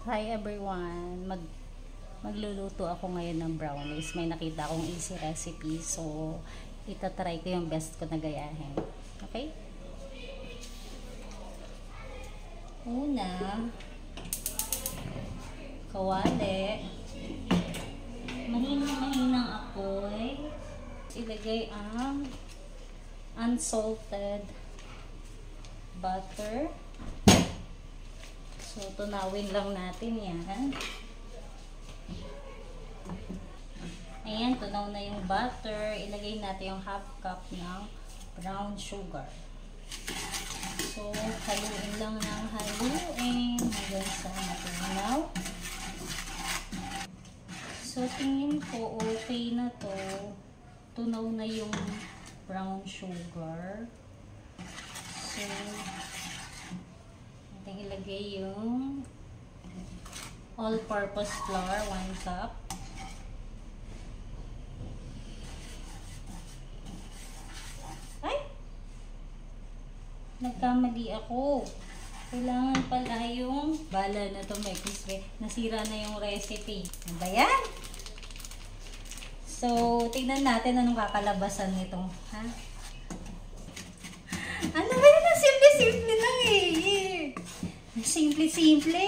Hi everyone! Magluluto ako ngayon ng brownies. May nakita akong easy recipe. So, itatry ko yung best ko na gayahin. Okay? Una, kawali. Mahinang apoy. Ilagay ang unsalted butter. So, tunawin lang natin yan. Ayan, tunaw na yung butter. Ilagay natin yung half cup ng brown sugar. So, haluin lang ng haluin hanggang sa matunaw. So, tingin ko okay na to. Tunaw na yung brown sugar. So, natin ilagay yung all-purpose flour, 1 cup. Ay! Nagkamali ako. Kailangan pala yung bala na to, may crispy. Nasira na yung recipe. Ano ba yan? So, tignan natin anong kakalabasan nito. Ha? Ano ba yun? Simple-simple lang eh. Simple-simple.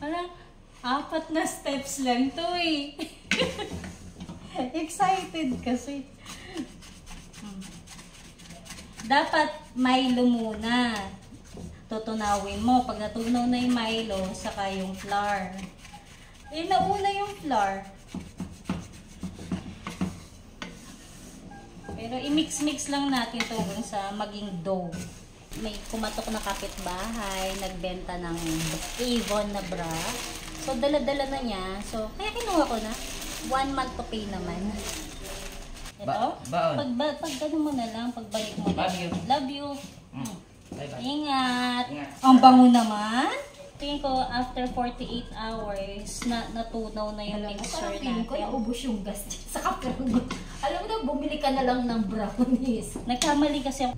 Parang 4 na steps lang to eh. Excited kasi. Dapat Milo muna. Tutunawin mo. Pag natunaw na yung Milo, saka yung flour. Eh, nauna yung flour. Pero i-mix-mix lang natin ito sa maging dough. May kumatok na kapitbahay, nagbenta ng Avon na bra. So, dala-dala na niya. So, kaya kinuha ko na. 1 month to pay naman. Ito. Baon. Pag gano'n mo na lang, pagbalik mo na. Love you. Love you. Bye-bye. Ingat. Ingat. Ang bango naman. Tingin ko, after 48 hours, natunaw na yung mixture natin. Ko naubos yung gas sa kaperungot. Alam mo na, bumili ka na lang ng brownies. Nagkamali kasi ako.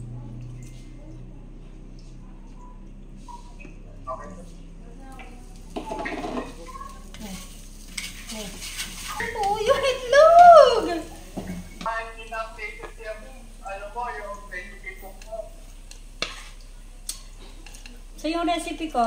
Ano yung itlog? So yung recipe ko,